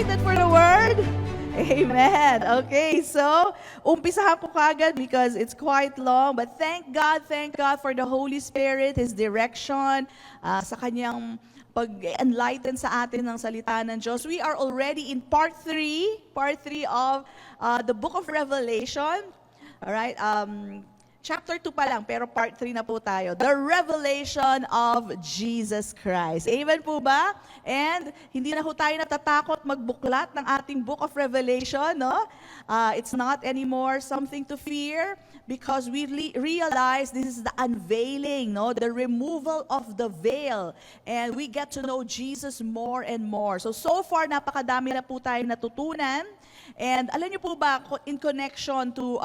excited for the word? Amen. Okay, so umpisahan ko kagad because it's quite long. But thank God for the Holy Spirit, His direction, sa Kanyang pag-enlighten sa atin ng salita ng Diyos. We are already in part 3 of the book of Revelation. Alright, chapter 2 pa lang, pero part 3 na po tayo. The revelation of Jesus Christ. Amen po ba? And hindi na po tayo natatakot magbuklat ng ating book of Revelation, no? It's not anymore something to fear because we realize this is the unveiling, no? The removal of the veil. And we get to know Jesus more and more. So far, napakadami na po tayong natutunan. And alam niyo po ba, in connection to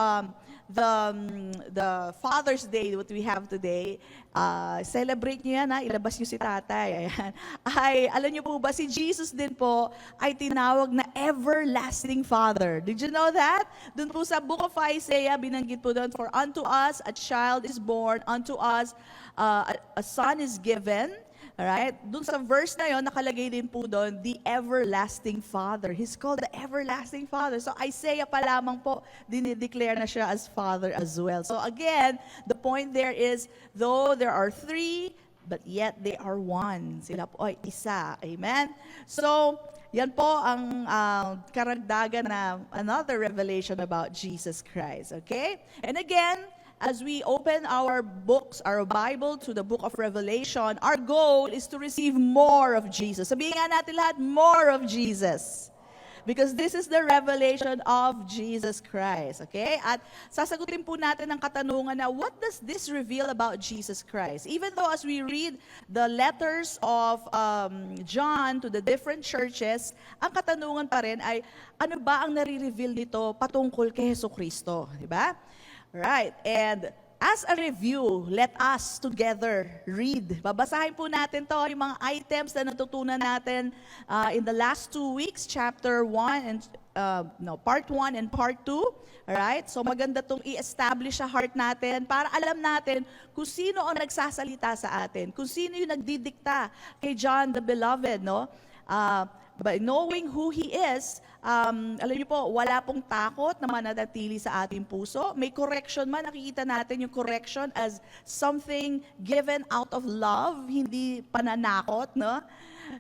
the Father's Day that we have today, celebrate niyo yan, ilabas niyo si tatay. Ayan. Ay, alam niyo po ba, si Jesus din po ay tinawag na everlasting Father. Did you know that? Doon po sa Book of Isaiah, binanggit po doon, for unto us a child is born, unto us a son is given. Alright? Doon sa verse na yon, nakalagay din po doon, the everlasting Father. He's called the everlasting Father. So Isaiah pa lamang po, dinideclare na siya as Father as well. So again, the point there is, though there are three, but yet they are one. Sila po ay isa. Amen? So, yan po ang karagdagan na another revelation about Jesus Christ. Okay? And again, as we open our books, our Bible to the book of Revelation, our goal is to receive more of Jesus. Sabihin nga natin lahat, more of Jesus. Because this is the revelation of Jesus Christ. Okay? At sasagutin po natin ang katanungan na, what does this reveal about Jesus Christ? Even though as we read the letters of John to the different churches, ang katanungan pa rin ay, ano ba ang nare-reveal nito patungkol kay Jesucristo? Diba? Right, and as a review, let us together read. Babasahin po natin to, yung mga items na natutunan natin in the last 2 weeks, chapter 1 and part 1 and part 2. Alright, so maganda tong i-establish sa heart natin para alam natin kung sino ang nagsasalita sa atin, kung sino yung nagdidikta kay John the Beloved, no? By knowing who He is, alam niyo po, wala pong takot na mananatili sa ating puso. May correction man, nakikita natin yung correction as something given out of love, hindi pananakot, no?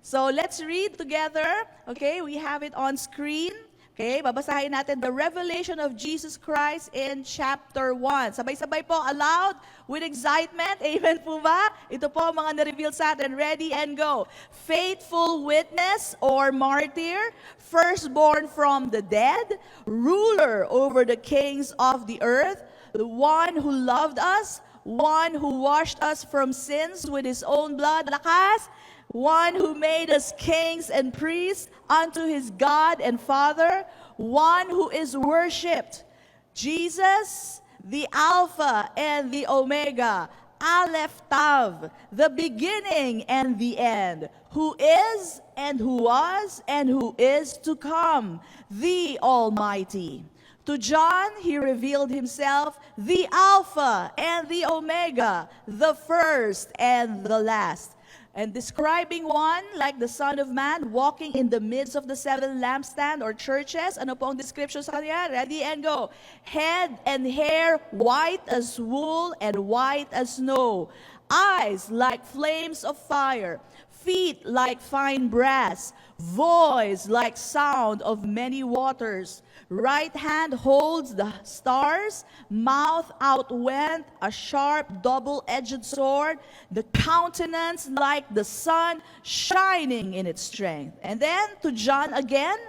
So let's read together. Okay, we have it on screen. Okay, babasahin natin the revelation of Jesus Christ in chapter 1. Sabay-sabay po, aloud, with excitement. Amen po ba? Ito po mga na-reveal sa atin. Ready and go. Faithful witness or martyr, firstborn from the dead, ruler over the kings of the earth, the one who loved us, one who washed us from sins with His own blood. Lakas! One who made us kings and priests unto His God and Father, one who is worshipped. Jesus, the Alpha and the Omega, Aleph Tav, the beginning and the end, who is and who was and who is to come, the Almighty. To John, He revealed Himself, the Alpha and the Omega, the first and the last. And describing one like the Son of Man walking in the midst of the seven lampstands or churches. Ano po ang description sa kanya? Ready and go. Head and hair white as wool and white as snow. Eyes like flames of fire. Feet like fine brass. Voice like sound of many waters. Right hand holds the stars, mouth outwent a sharp double-edged sword, the countenance like the sun shining in its strength. And then to John again,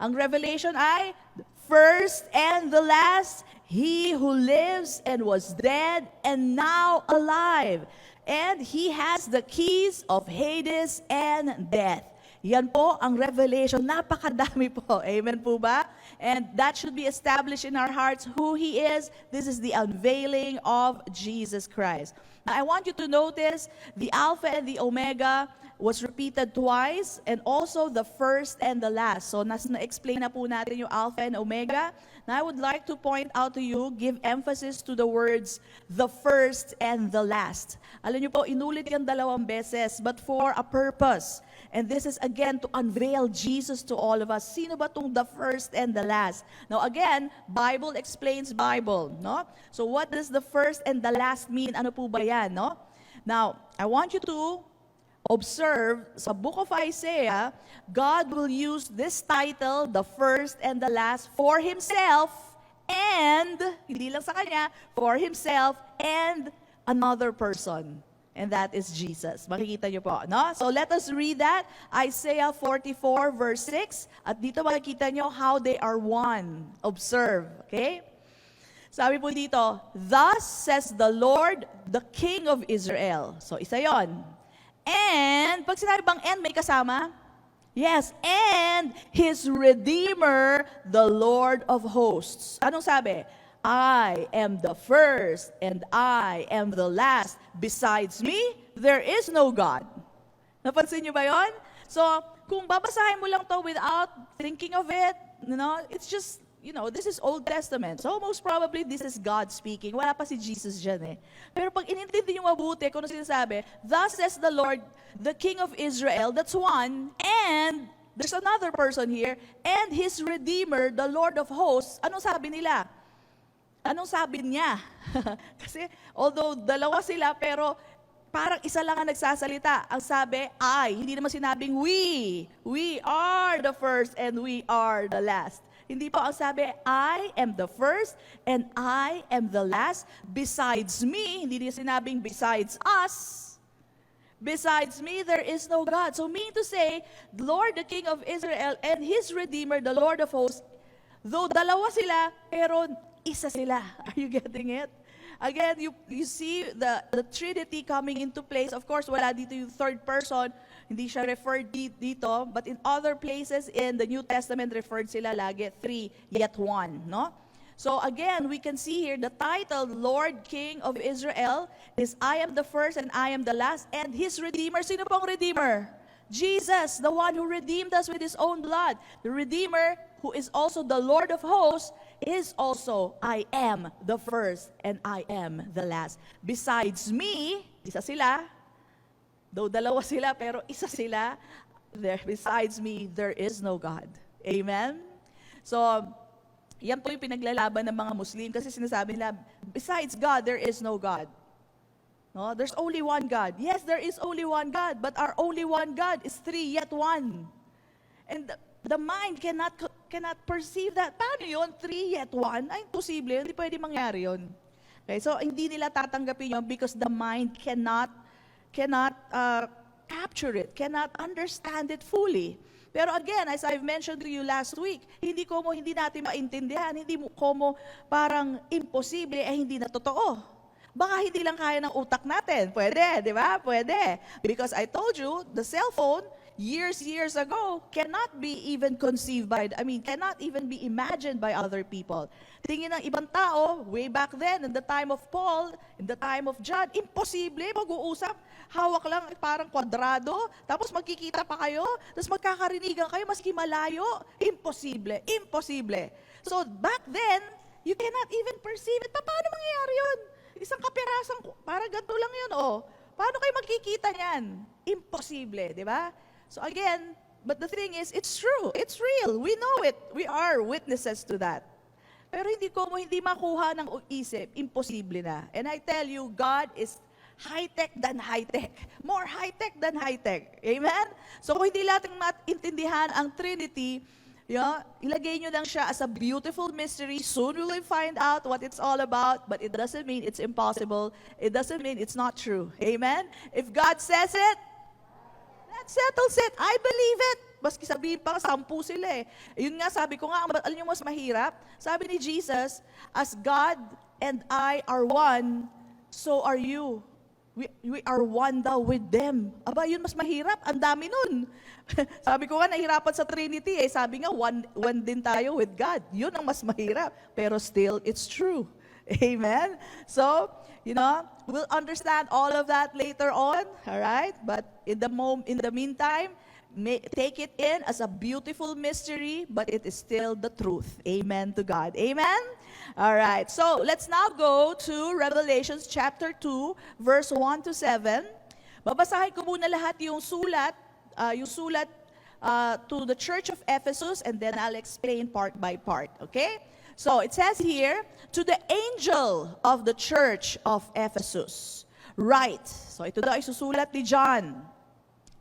ang revelation ay first and the last, He who lives and was dead and now alive. And He has the keys of Hades and death. Yan po ang revelation. Napakadami po. Amen po ba? And that should be established in our hearts who He is. This is the unveiling of Jesus Christ. Now, I want you to notice the Alpha and the Omega was repeated twice and also the first and the last. So, na-explain na po natin yung Alpha and Omega. Now, I would like to point out to you, give emphasis to the words, the first and the last. Alam niyo po, inulit yan 2 beses, but for a purpose. And this is again to unveil Jesus to all of us. Sino ba tong the first and the last? Now again, Bible explains Bible, no? So what does the first and the last mean? Ano po ba yan, no? Now, I want you to observe sa book of Isaiah, God will use this title, the first and the last, for Himself and, hindi lang sa Kanya, for Himself and another person. And that is Jesus. Makikita niyo po, no? So let us read that. Isaiah 44 verse 6. At dito makikita niyo how they are one. Observe, okay? Sabi po dito, thus says the Lord, the King of Israel. So isa yon. And, pag sinabi bang and, may kasama? Yes, and His Redeemer, the Lord of hosts. Anong sabi? I am the first and I am the last. Besides me, there is no God. Napansin niyo ba yon? So, kung babasahin mo lang to without thinking of it, it's just, this is Old Testament. So, most probably, this is God speaking. Wala pa si Jesus dyan eh. Pero pag inintindi niyo mabuti, kung ano sinasabi, thus says the Lord, the King of Israel, that's one, and there's another person here, and His Redeemer, the Lord of hosts. Anong sabi nila? Anong sabi niya? Kasi, although dalawa sila, pero parang isa lang ang nagsasalita. Ang sabi, I. Hindi naman sinabing we. We are the first and we are the last. Hindi po ang sabi, I am the first and I am the last. Besides me, hindi niya sinabing besides us. Besides me, there is no God. So meaning to say, the Lord, the King of Israel, and His Redeemer, the Lord of hosts, though dalawa sila, pero isa sila. Are you getting it? Again, you see the Trinity coming into place. Of course, wala dito yung third person. Hindi siya referred dito. But in other places in the New Testament, referred sila lagi, 3, yet 1. No? So again, we can see here the title, Lord King of Israel, is I am the first and I am the last. And His Redeemer, sino pong Redeemer? Jesus, the one who redeemed us with His own blood. The Redeemer, who is also the Lord of hosts, is also, I am the first and I am the last. Besides me, isa sila, though dalawa sila, pero isa sila, besides me, there is no God. Amen? So, yan po yung pinaglalaban ng mga Muslim kasi sinasabi nila, besides God, there is no God. No, there's only one God. Yes, there is only one God, but our only one God is 3 yet 1. And the mind cannot perceive that. Paano yun? 3 yet 1? Ay, imposible. Hindi pwede mangyari yun. Okay, so hindi nila tatanggapin yun because the mind cannot capture it, cannot understand it fully. Pero again, as I've mentioned to you last week, hindi natin maintindihan, hindi mo parang imposible, hindi na totoo. Baka hindi lang kaya ng utak natin. Pwede, di ba? Pwede. Because I told you, the cell phone, years ago, cannot even be imagined by other people. Tingin ng ibang tao, way back then, in the time of Paul, in the time of John, imposible, mag-uusap, hawak lang parang kwadrado, tapos magkikita pa kayo, tapos magkakarinigan kayo, maski malayo, imposible. So back then, you cannot even perceive it. Paano mangyayari yun? Isang kapirasang, parang ganito lang yun, oh. Paano kayo magkikita niyan? Imposible, di ba? So again, but the thing is, it's true. It's real. We know it. We are witnesses to that. Pero hindi makuha ng isip, imposible na. And I tell you, God is high-tech than high-tech. More high-tech than high-tech. Amen? So kung hindi natin maintindihan ang Trinity, ilagay nyo lang siya as a beautiful mystery. Soon we will find out what it's all about, but it doesn't mean it's impossible. It doesn't mean it's not true. Amen? If God says it, that settles it. I believe it. Maski sabihin pa, 10 sila eh. Yun nga, sabi ko nga, alam nyo mas mahirap? Sabi ni Jesus, as God and I are one, so are you. We are one daw with them. Aba, yun mas mahirap. Ang dami nun. Sabi ko nga, nahirapan sa Trinity eh. Sabi nga, one din tayo with God. Yun ang mas mahirap. Pero still, it's true. Amen? So, we'll understand all of that later on. All right? But in the meantime, take it in as a beautiful mystery, but it is still the truth. Amen to God. Amen? All right. So, let's now go to Revelations chapter 2, verse 1 to 7. Babasahin ko muna lahat yung sulat to the church of Ephesus, and then I'll explain part by part. Okay? So, it says here, to the angel of the church of Ephesus, write. So, ito daw ay susulat ni John.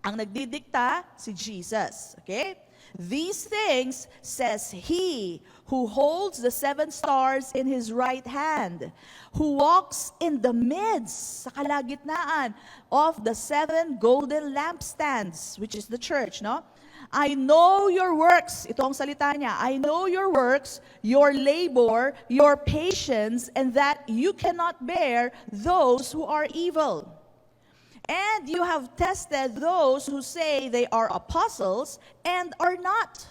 Ang nagdidikta, si Jesus. Okay? These things says he who holds the 7 stars in his right hand, who walks in the midst, sa kalagitnaan, of the 7 golden lampstands, which is the church, no? I know your works. Ito ang salita niya. I know your works, your labor, your patience, and that you cannot bear those who are evil. And you have tested those who say they are apostles and are not,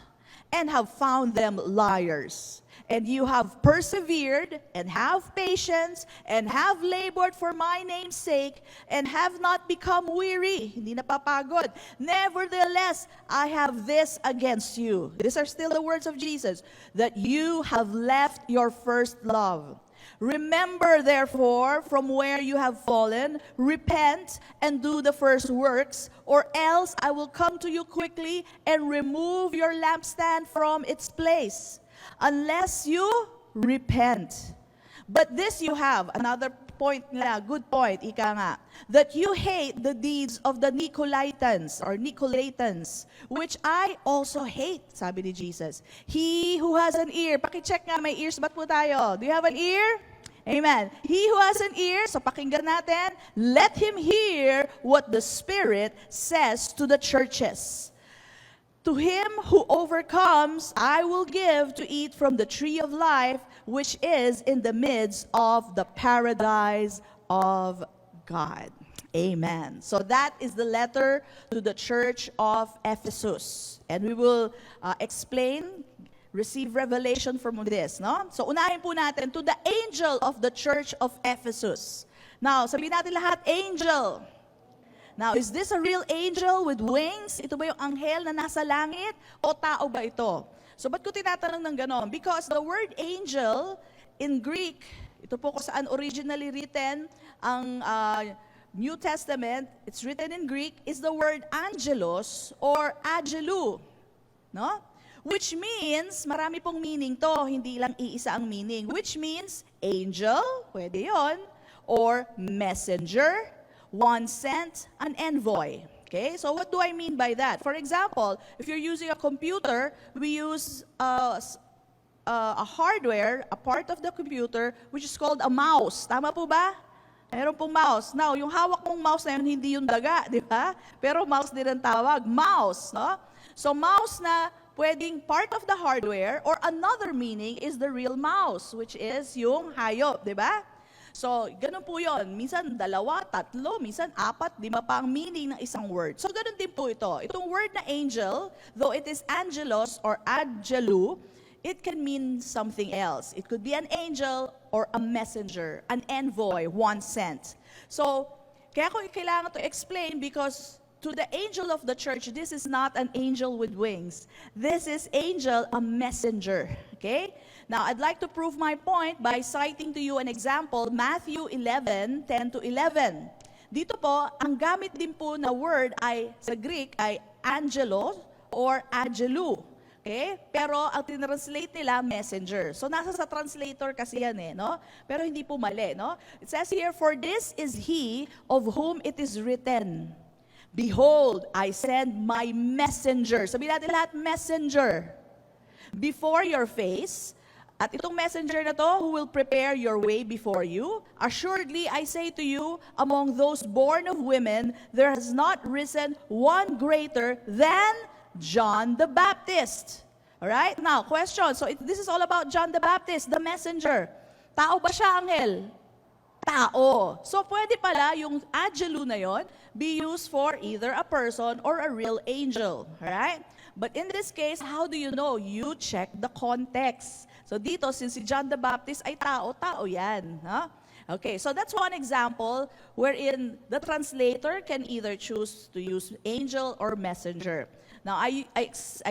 and have found them liars. And you have persevered and have patience and have labored for my name's sake and have not become weary. Hindi napapagod. Nevertheless, I have this against you. These are still the words of Jesus, that you have left your first love. Remember, therefore, from where you have fallen, repent and do the first works, or else I will come to you quickly and remove your lampstand from its place, unless you repent. But this you have, another point nila, good point, ika nga, that you hate the deeds of the Nicolaitans, which I also hate, sabi ni Jesus. He who has an ear, pakicheck nga, may ears ba't po tayo? Do you have an ear? Amen. He who has an ear, so pakinggan natin, let him hear what the Spirit says to the churches. To him who overcomes, I will give to eat from the tree of life, which is in the midst of the paradise of God. Amen. So that is the letter to the church of Ephesus. And we will receive revelation from this, no? So unahin po natin, to the angel of the church of Ephesus. Now, sabihin natin lahat, angel. Now, is this a real angel with wings? Ito ba yung anghel na nasa langit? O tao ba ito? So, ba't ko tinatanong ng ganon? Because the word angel in Greek, ito po kung saan originally written ang New Testament, it's written in Greek, is the word angelos or angelou. No? Which means, marami pong meaning to, hindi lang iisa ang meaning. Which means, angel, pwede yon, or messenger, one sent, an envoy. Okay, so what do I mean by that? For example, if you're using a computer, we use a hardware, a part of the computer, which is called a mouse. Tama po ba? Meron pong mouse. Now, yung hawak mong mouse na yun, hindi yung daga, di ba? Pero mouse din ang tawag. Mouse, no? So, mouse na pwedeng part of the hardware, or another meaning is the real mouse, which is yung hayop, di ba? So, ganun po yun. Minsan 2, 3, minsan 4, 5 pa ang meaning ng isang word. So, ganun din po ito. Itong word na angel, though it is angelos or angelou, it can mean something else. It could be an angel or a messenger, an envoy, one sent. So, kaya ko kailangan to explain because to the angel of the church, this is not an angel with wings. This is angel, a messenger. Okay? Now, I'd like to prove my point by citing to you an example, Matthew 11, 10 to 11. Dito po, ang gamit din po na word ay, sa Greek, ay angelo or angelou. Okay? Pero ang tinranslate nila, messenger. So, nasa sa translator kasi yan no? Pero hindi po mali, no? It says here, for this is he of whom it is written, behold, I send my messenger. Sabihin natin lahat, messenger. Before your face, at itong messenger na to, who will prepare your way before you, assuredly I say to you, among those born of women, there has not risen one greater than John the Baptist. Alright? Now, question. So, this is all about John the Baptist, the messenger. Tao ba siya, anghel? Tao. So, pwede pala yung angelou na yon be used for either a person or a real angel. Alright? But in this case, how do you know? You check the context. So dito, since si John the Baptist ay tao, tao yan. Huh? Okay, so that's one example wherein the translator can either choose to use angel or messenger. Now, I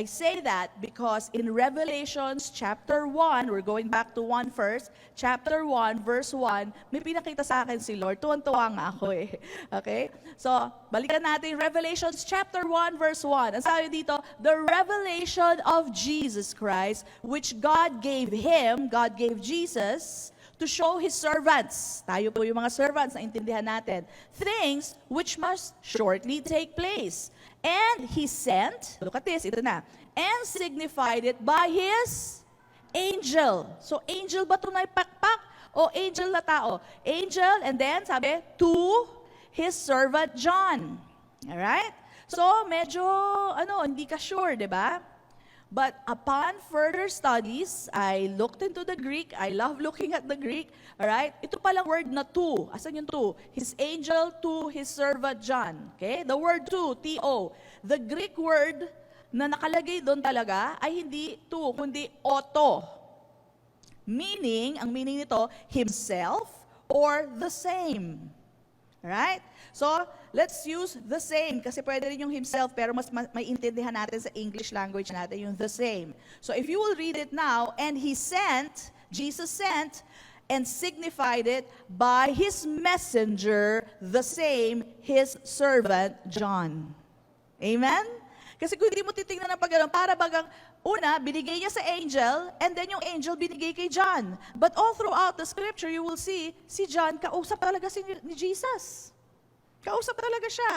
say that because in Revelations chapter 1, we're going back to 1 first, chapter 1, verse 1, may pinakita sa akin si Lord. Tuwan-tuwa nga ako eh. Okay? So, balikan natin Revelations chapter 1, verse 1. Ang sabi dito, the revelation of Jesus Christ, which God gave Him, God gave Jesus, to show His servants. Tayo po yung mga servants na intindihan natin. Things which must shortly take place. And He sent, look at this, ito na, and signified it by His angel. So angel ba ito na ipakpak? O angel na tao? Angel, and then sabi, to His servant John. Alright? So medyo, hindi ka sure, di ba? But upon further studies, I looked into the Greek. I love looking at the Greek. Alright? Ito palang word na to. Asan yung to? His angel to his servant John. Okay? The word to, T-O. The Greek word na nakalagay doon talaga ay hindi to, kundi auto. Meaning, ang meaning nito, himself or the same. Right? So, let's use the same kasi pwede rin yung himself pero mas maiintindihan natin sa English language natin yung the same. So, if you will read it now, and He sent, Jesus sent, and signified it by His messenger, the same, His servant, John. Amen? Kasi kung hindi mo titingnan ng pagano'n, para bagang, una, binigay niya sa angel, and then yung angel binigay kay John. But all throughout the scripture, you will see, si John, kausap talaga ni Jesus. Kausap talaga siya.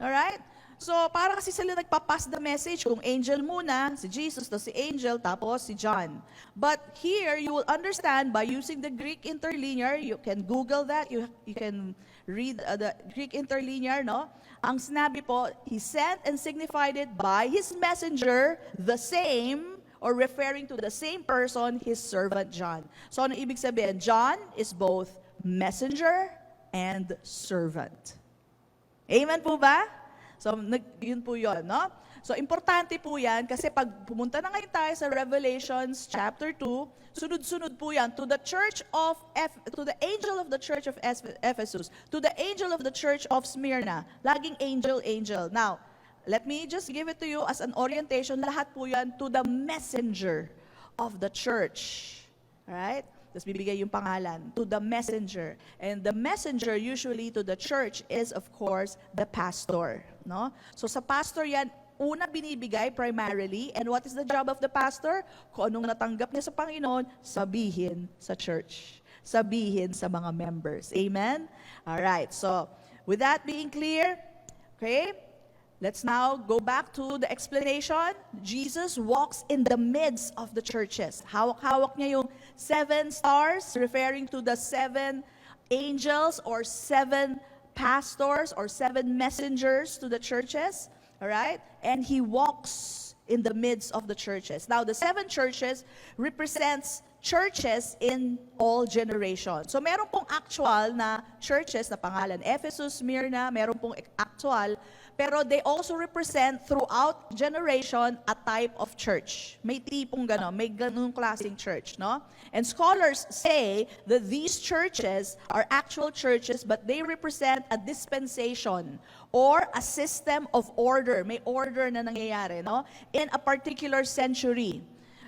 Alright? So, para kasi sila nagpapass the message, kung angel muna, si Jesus, to si angel, tapos si John. But here, you will understand by using the Greek interlinear, you can Google that, you can read the Greek interlinear, no? Ang sinabi po, He sent and signified it by His messenger, the same, or referring to the same person, His servant John. So, ano ibig sabihin? John is both messenger and servant. Amen po ba? So, yun po yun, no? So, importante po yan kasi pag pumunta na ngayon tayo sa Revelations chapter 2, sunod-sunod po yan to the angel of the church of Ephesus, to the angel of the church of Smyrna. Laging angel, angel. Now, let me just give it to you as an orientation. Lahat po yan to the messenger of the church. Alright? Tapos bibigay yung pangalan, to the messenger. And the messenger usually to the church is, of course, the pastor. No? So sa pastor yan, una binibigay primarily. And what is the job of the pastor? Kung anong natanggap niya sa Panginoon, sabihin sa church. Sabihin sa mga members. Amen? Alright, so with that being clear, okay, let's now go back to the explanation. Jesus walks in the midst of the churches. Hawak-hawak niya yung 7 stars, referring to the 7 angels or 7 pastors or 7 messengers to the churches. All right? And He walks in the midst of the churches. Now, the 7 churches represents churches in all generations. So, meron pong actual na churches na pangalan, Ephesus, Smyrna, meron pong actual, pero they also represent throughout generation a type of church. May tipong gano'n, may ganung klaseng church, no? And scholars say that these churches are actual churches but they represent a dispensation or a system of order. May order na nangyayari, no? In a particular century.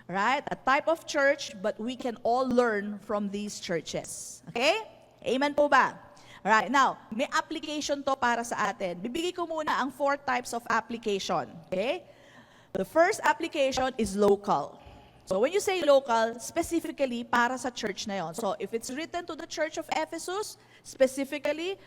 Right? A type of church, but we can all learn from these churches. Okay? Amen po ba? Alright, now, may application to para sa atin. Bibigay ko muna ang 4 types of application. Okay? The first application is local. So when you say local, specifically para sa church na yon. So if it's written to the church of Ephesus, specifically,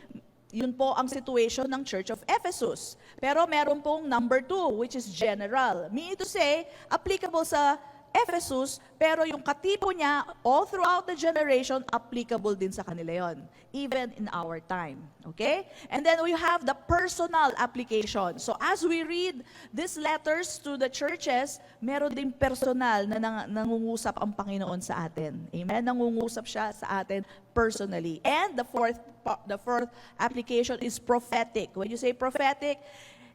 yun po ang situation ng Church of Ephesus. Pero meron pong number 2, which is general. Meaning to say, applicable sa Ephesus, pero yung katipo niya, all throughout the generation, applicable din sa kanila yon, even in our time. Okay? And then we have the personal application. So as we read these letters to the churches, meron din personal na nangungusap ang Panginoon sa atin. Amen? Nangungusap siya sa atin personally. And the fourth application is prophetic. When you say prophetic,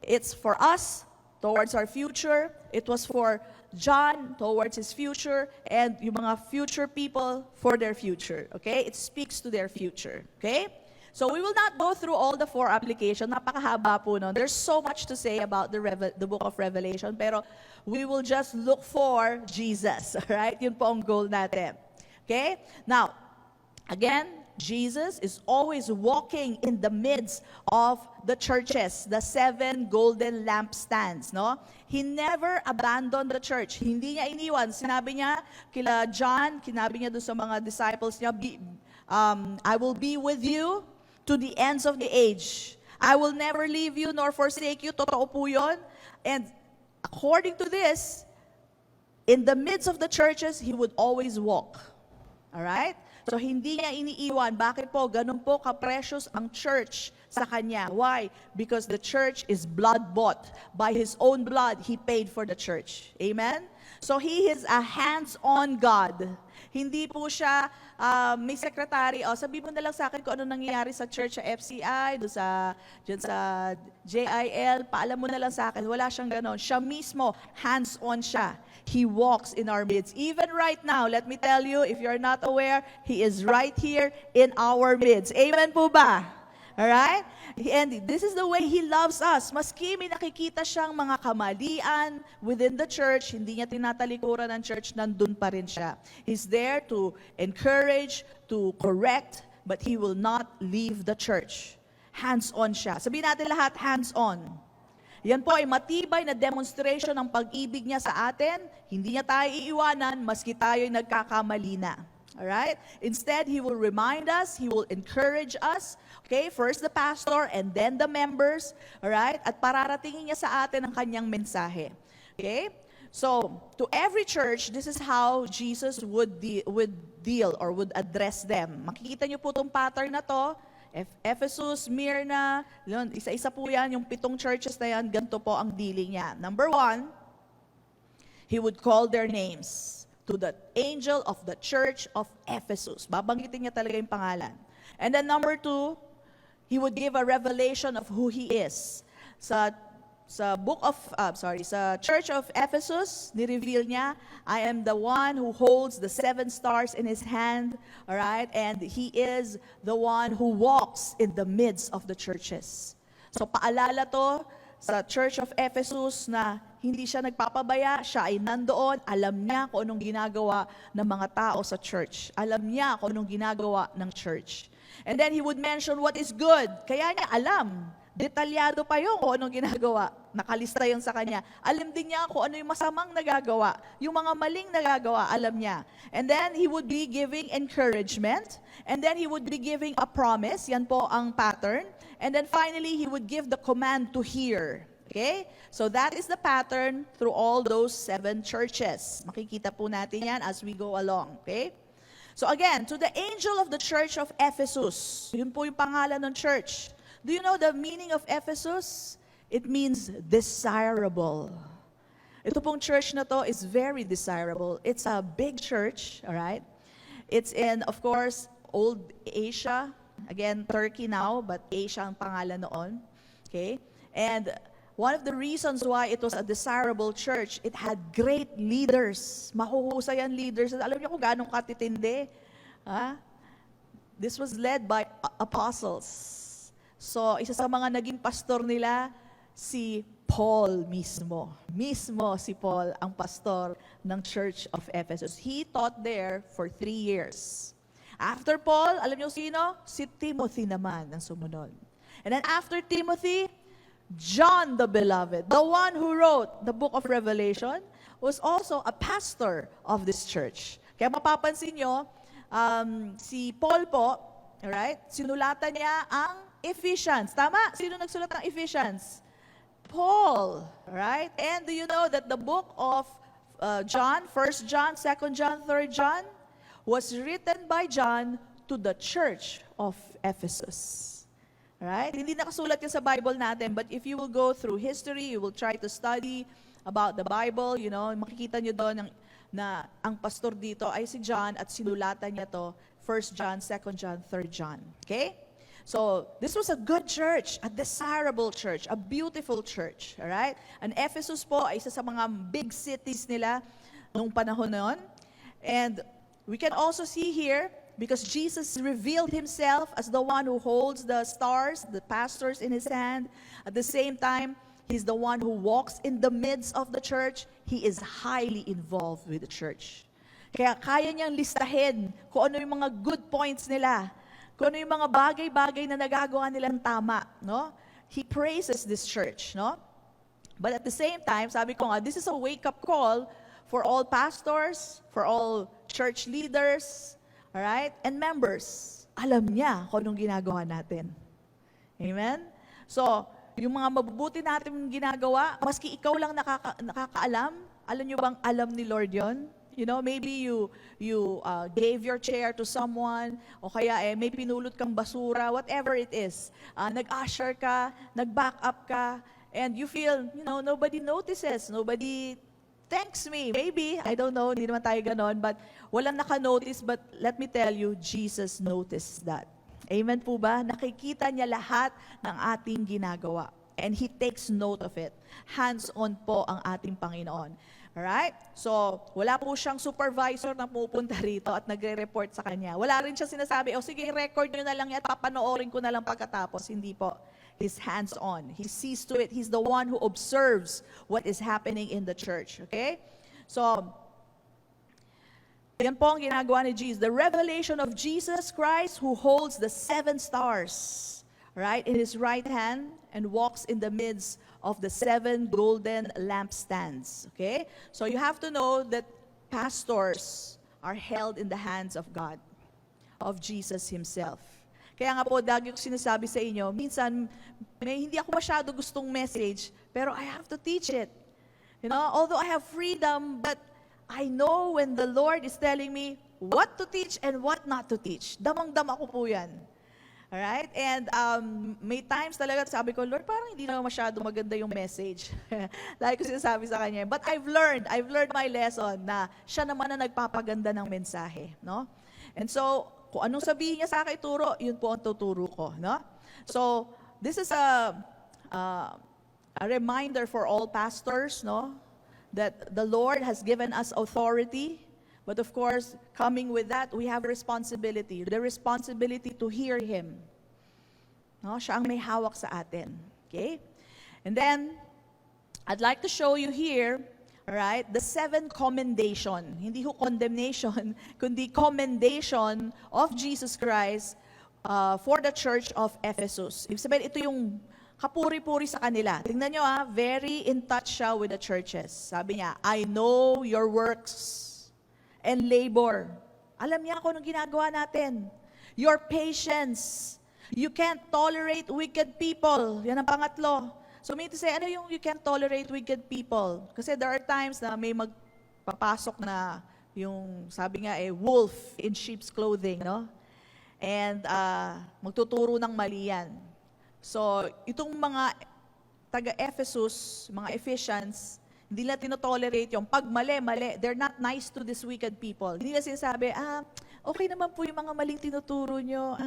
it's for us, towards our future. It was for John towards his future, and yung mga future people for their future. Okay? It speaks to their future. Okay? So we will not go through all the 4 applications. Napakahaba po nun. There's so much to say about the book of Revelation, pero we will just look for Jesus. Alright? Yun po ang goal natin. Okay? Now, again, Jesus is always walking in the midst of the churches, the 7 golden lampstands, no? He never abandoned the church. Hindi niya iniwan. Sinabi niya kila John, kinabi niya doon sa mga disciples niya, I will be with you to the ends of the age. I will never leave you nor forsake you. Totoo po yun. And according to this, in the midst of the churches, he would always walk. Alright? So, hindi niya iniiwan. Bakit po? Ganun po ka-precious ang church sa kanya. Why? Because the church is blood-bought. By His own blood, He paid for the church. Amen? So, He is a hands-on God. Hindi po siya may secretary. Sabi mo na lang sa akin kung ano nangyayari sa church, sa FCI, dyan sa JIL, paalam mo na lang sa akin. Wala siyang ganon. Siya mismo, hands-on siya. He walks in our midst. Even right now, let me tell you, if you're not aware, He is right here in our midst. Amen po ba? Alright? And this is the way He loves us. Maski may nakikita siyang mga kamalian within the church, hindi niya tinatalikuran ng church, nandun pa rin siya. He's there to encourage, to correct, but He will not leave the church. Hands-on siya. Sabihin natin lahat, hands-on. Yan po ay matibay na demonstration ng pag-ibig niya sa atin. Hindi niya tayo iiwanan, maski tayo'y nagkakamali na. Alright? Instead, He will remind us, He will encourage us. Okay? First the pastor and then the members. Alright? At pararatingin niya sa atin ang kanyang mensahe. Okay? So, to every church, this is how Jesus would deal or would address them. Makikita niyo po itong pattern na to. Ephesus, Smyrna, isa-isa po yan, yung 7 churches na yan, ganito po ang dealing niya. Number 1, He would call their names to the angel of the church of Ephesus. Babanggitin niya talaga yung pangalan. And then number 2, He would give a revelation of who He is. Sa church of Ephesus, ni-reveal niya, I am the one who holds the 7 stars in His hand, all right? And He is the one who walks in the midst of the churches. So paalala to sa church of Ephesus na hindi siya nagpapabaya, siya ay nandoon, alam niya kung anong ginagawa ng mga tao sa church. Alam niya kung anong ginagawa ng church. And then He would mention what is good. Kaya niya alam. Detalyado pa yung kung anong ginagawa. Nakalista yun sa kanya. Alam din niya kung ano yung masamang nagagawa. Yung mga maling nagagawa, alam niya. And then, He would be giving encouragement. And then, He would be giving a promise. Yan po ang pattern. And then, finally, He would give the command to hear. Okay? So, that is the pattern through all those 7 churches. Makikita po natin yan as we go along. Okay? So, again, to the angel of the church of Ephesus. Yun po yung pangalan ng church. Do you know the meaning of Ephesus? It means desirable. Ito pong church na to is very desirable. It's a big church, all right? It's in, of course, old Asia. Again, Turkey now, but Asia ang pangalan noon. Okay? And one of the reasons why it was a desirable church, it had great leaders. Mahuhusay ang leaders. Alam niyo kung gaano katitindi? This was led by apostles. So, isa sa mga naging pastor nila, si Paul mismo. Mismo si Paul ang pastor ng Church of Ephesus. He taught there for 3 years. After Paul, alam niyo sino? Si Timothy naman ang sumunod. And then after Timothy, John the Beloved, the one who wrote the book of Revelation, was also a pastor of this church. Kaya mapapansin niyo, si Paul po, alright, sinulatan niya ang Ephesians. Tama? Sino nagsulat ng Ephesians? Paul. Right? And do you know that the book of John, 1 John, 2 John, 3 John, was written by John to the church of Ephesus. Right? Hindi nakasulat yan sa Bible natin, but if you will go through history, you will try to study about the Bible, you know, makikita nyo doon na ang pastor dito ay si John at sinulatan niya to 1 John, 2 John, 3 John. Okay? So, this was a good church, a desirable church, a beautiful church, all right? And Ephesus po ay isa sa mga big cities nila noong panahon noon. And we can also see here, because Jesus revealed himself as the one who holds the stars, the pastors in his hand. At the same time, he's the one who walks in the midst of the church. He is highly involved with the church. Kaya kaya niyang listahin kung ano yung mga good points nila, kung ano yung mga bagay-bagay na nagagawa nilang tama, no? He praises this church, no? But at the same time, sabi ko nga, this is a wake-up call for all pastors, for all church leaders, all right, and members. Alam niya kung anong ginagawa natin. Amen? So, yung mga mabubuti natin ginagawa, maski ikaw lang nakakaalam, alam niyo bang alam ni Lord yon? You know, maybe you gave your chair to someone, o kaya may pinulot kang basura, whatever it is. Nag-usher ka, nag-back up ka, and you feel, nobody notices, nobody thanks me. Maybe, I don't know, hindi naman tayo ganon, but walang naka-notice, but let me tell you, Jesus noticed that. Amen po ba? Nakikita niya lahat ng ating ginagawa. And He takes note of it. Hands-on po ang ating Panginoon. Alright? So, wala po siyang supervisor na pupunta rito at nagre-report sa kanya. Wala rin siya sinasabi, sige, record nyo na lang yan, papanoorin ko na lang pagkatapos. Hindi po. He's hands-on. He sees to it. He's the one who observes what is happening in the church. Okay? So, yan po ang ginagawa ni Jesus. The revelation of Jesus Christ who holds the 7 stars, right, in His right hand and walks in the midst of the 7 golden lampstands. Okay? So you have to know that pastors are held in the hands of God, of Jesus Himself. Kaya nga po, lagi ko sinasabi sa inyo, minsan, hindi ako masyado gustong message, pero I have to teach it. Although I have freedom, but I know when the Lord is telling me what to teach and what not to teach. Damang-dama ko po yan. Alright? And may times talaga, sabi ko, Lord, parang hindi naman masyado maganda yung message. Lagi ko sinasabi sa kanya. But I've learned my lesson na siya naman na nagpapaganda ng mensahe. No? And so, kung anong sabihin niya sa akin ituro, yun po ang tuturo ko. No? So, this is a reminder for all pastors, no? That the Lord has given us authority. But of course, coming with that, we have responsibility. The responsibility to hear Him. No? Siya ang may hawak sa atin. Okay? And then, I'd like to show you here, right, the 7 commendation. Hindi ho condemnation, kundi commendation of Jesus Christ for the church of Ephesus. Ibig sabihin, ito yung kapuri-puri sa kanila. Tingnan nyo very in touch siya with the churches. Sabi niya, I know your works and labor. Alam niya kung anong ginagawa natin. Your patience. You can't tolerate wicked people. Yan ang pangatlo. So, mean to say, ano yung you can't tolerate wicked people? Kasi there are times na may magpapasok na yung, sabi nga wolf in sheep's clothing, no? And magtuturo ng mali yan. So, itong mga taga-Ephesus, mga Ephesians, hindi nila tinotolerate yung pag mali. They're not nice to these wicked people. Hindi nila sinasabi, okay naman po yung mga maling tinuturo nyo,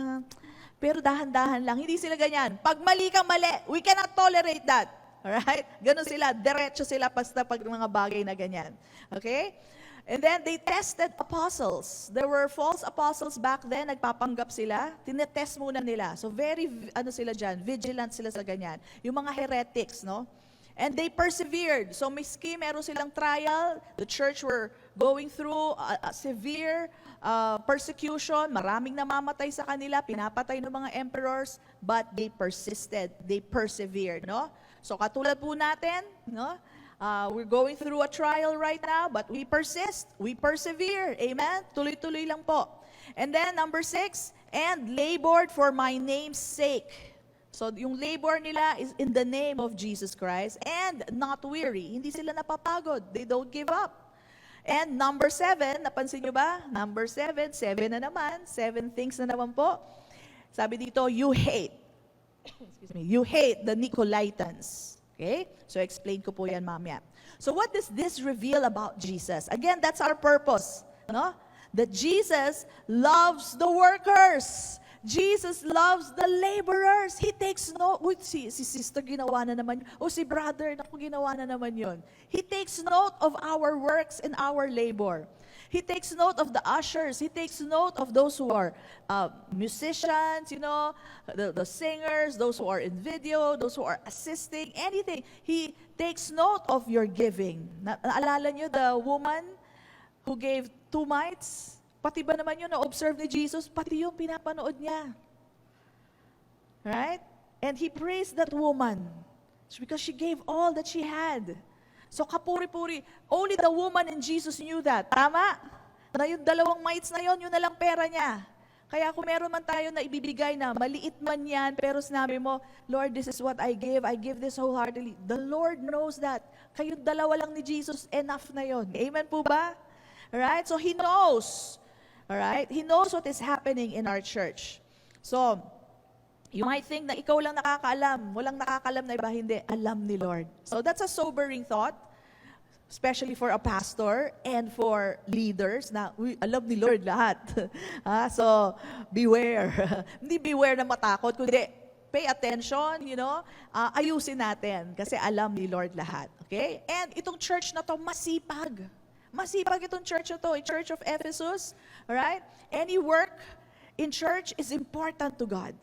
pero dahan-dahan lang. Hindi sila ganyan. Pag mali kang mali, we cannot tolerate that. Alright? Ganon sila. Diretso sila basta pag mga bagay na ganyan. Okay? And then, they tested apostles. There were false apostles back then. Nagpapanggap sila. Tinetest muna nila. So, very, sila dyan, vigilant sila sa ganyan. Yung mga heretics, no? And they persevered. So, miski meron silang trial, the church were going through a severe persecution. Maraming namamatay sa kanila, pinapatay ng mga emperors, but they persisted. They persevered, no? So, katulad po natin, no? We're going through a trial right now, but we persist. We persevere. Amen? Tuloy-tuloy lang po. And then, number 6, and labored for my name's sake. So, yung labor nila is in the name of Jesus Christ and not weary. Hindi sila napapagod. They don't give up. And number 7, napansin nyo ba? Number 7 na naman. 7 things na naman po. Sabi dito, you hate. Excuse me. You hate the Nicolaitans. Okay? So, explain ko po yan mamaya. So, what does this reveal about Jesus? Again, that's our purpose. No? That Jesus loves the workers. Jesus loves the laborers. He takes note. Uy, si sister ginawa na naman. O si brother, naku, ginawa na naman yun. He takes note of our works and our labor. He takes note of the ushers. He takes note of those who are musicians, the singers, those who are in video, those who are assisting, anything. He takes note of your giving. Naalala niyo the woman who gave 2 mites? Pati ba naman yun na-observe ni Jesus? Pati yung pinapanood niya. Right? And He praised that woman because she gave all that she had. So kapuri-puri, only the woman and Jesus knew that. Tama? Na yung 2 mites na yun na lang pera niya. Kaya kung meron man tayo na ibibigay na maliit man yan, pero sinabi mo, Lord, this is what I give this wholeheartedly. The Lord knows that. Kayong 2 lang ni Jesus, enough na yon. Amen po ba? Alright? So He knows. Alright? He knows what is happening in our church. So, you might think na ikaw lang nakakaalam. Walang nakakaalam na iba, hindi. Alam ni Lord. So, that's a sobering thought, especially for a pastor and for leaders na, alam ni Lord lahat. So, beware. Hindi beware na matakot, kundi pay attention, ayusin natin kasi alam ni Lord lahat. Okay? And itong church na to, masipag. Masipag itong church na to, Church of Ephesus. Alright? Any work in church is important to God.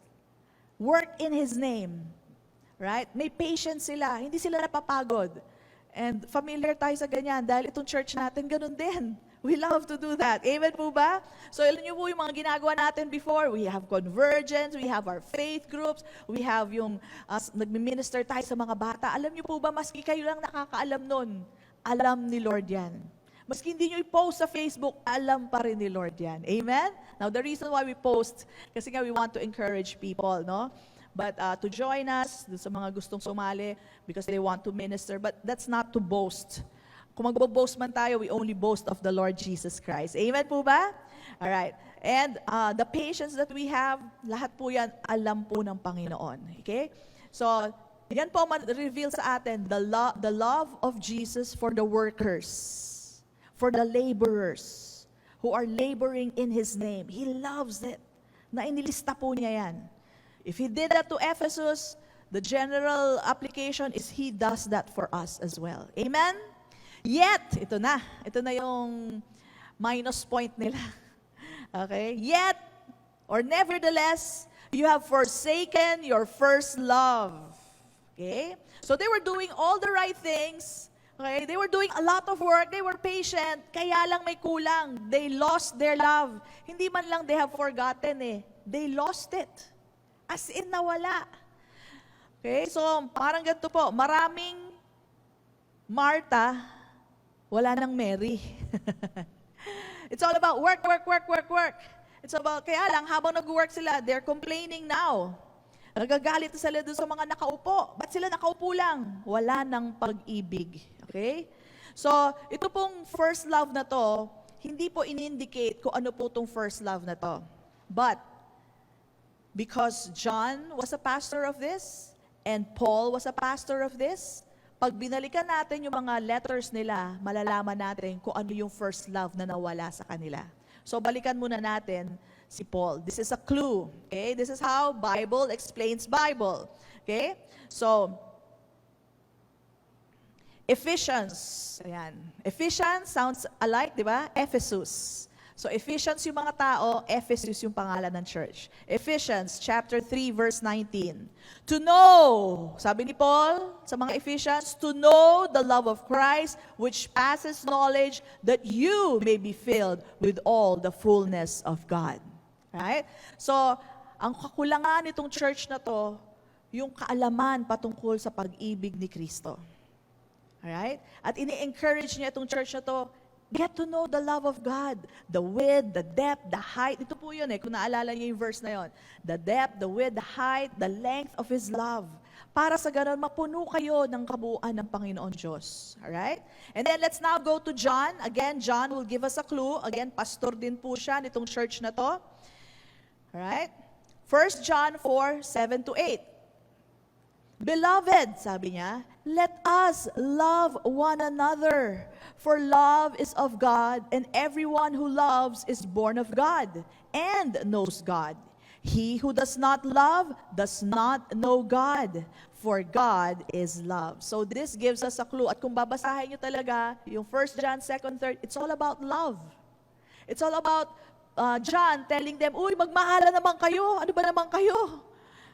Work in His name. Right? May patience sila. Hindi sila napapagod. And familiar tayo sa ganyan dahil itong church natin ganun din. We love to do that. Amen po ba? So alam niyo po yung mga ginagawa natin before. We have convergence, we have our faith groups, we have yung nagmi-minister tayo sa mga bata. Alam niyo po ba, maski kayo lang nakakaalam nun, alam ni Lord yan. Maski hindi nyo i-post sa Facebook, alam pa rin ni Lord yan. Amen? Now, the reason why we post, kasi nga we want to encourage people, no? But to join us, sa mga gustong sumali, because they want to minister, but that's not to boast. Kung magbo-boast man tayo, we only boast of the Lord Jesus Christ. Amen po ba? Alright. And the patience that we have, lahat po yan, alam po ng Panginoon. Okay? So, yan po reveal sa atin, the love of Jesus for the workers. For the laborers who are laboring in His name. He loves it. Na inilista po niya yan. If He did that to Ephesus, the general application is He does that for us as well. Amen? Yet, ito na yung minus point nila. Okay? Yet, or nevertheless, you have forsaken your first love. Okay? So they were doing all the right things. Okay, they were doing a lot of work, they were patient, kaya lang may kulang. They lost their love. Hindi man lang they have forgotten They lost it. As in nawala. Okay, so parang ganito po, maraming Martha, wala nang Mary. It's all about work. It's about, kaya lang habang nag-work sila, they're complaining now. Nagagalit sila doon sa mga nakaupo. Ba't sila nakaupo lang? Wala nang pag-ibig. Okay? So, ito pong first love na to, hindi po in-indicate kung ano po itong first love na to. But, because John was a pastor of this, and Paul was a pastor of this, pag binalikan natin yung mga letters nila, malalaman natin kung ano yung first love na nawala sa kanila. So, balikan muna natin si Paul. This is a clue. Okay? This is how Bible explains Bible. Okay? So, Ephesians. Ayan. Ephesians sounds alike, di ba? Ephesus. So, Ephesians yung mga tao, Ephesus yung pangalan ng church. Ephesians chapter 3 verse 19. To know, sabi ni Paul sa mga Ephesians, to know the love of Christ which passes knowledge, that you may be filled with all the fullness of God. Right? So, ang kakulangan nitong church na to, yung kaalaman patungkol sa pag-ibig ni Kristo. Alright? At ini-encourage niya itong church na to, get to know the love of God. The width, the depth, the height. Ito po yun kung naalala niyo yung verse na yun. The depth, the width, the height, the length of His love. Para sa ganun, mapuno kayo ng kabuuan ng Panginoon Diyos. Alright? And then let's now go to John. Again, John will give us a clue. Again, pastor din po siya nitong church na to. Alright? 1 John 4, 7 to 8. Beloved, sabi niya, let us love one another. For love is of God, and everyone who loves is born of God and knows God. He who does not love does not know God, for God is love. So this gives us a clue. At kung babasahin nyo talaga, yung 1 John, 2nd, 3rd, it's all about love. It's all about John telling them, uy, magmahala naman kayo. Ano ba naman kayo?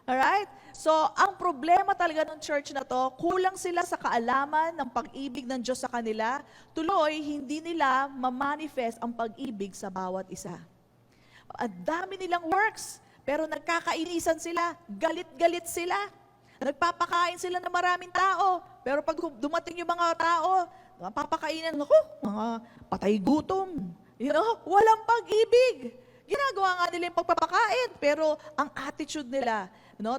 Alright? So, ang problema talaga ng church na to, kulang sila sa kaalaman ng pag-ibig ng Diyos sa kanila. Tuloy, hindi nila ma-manifest ang pag-ibig sa bawat isa. Ang dami nilang works, pero nagkakainisan sila, galit-galit sila. Nagpapakain sila ng maraming tao, pero pag dumating yung mga tao, papakainan, mga patay gutom. Walang pag-ibig. Ginagawa nga nila yung pagpapakain, pero ang attitude nila,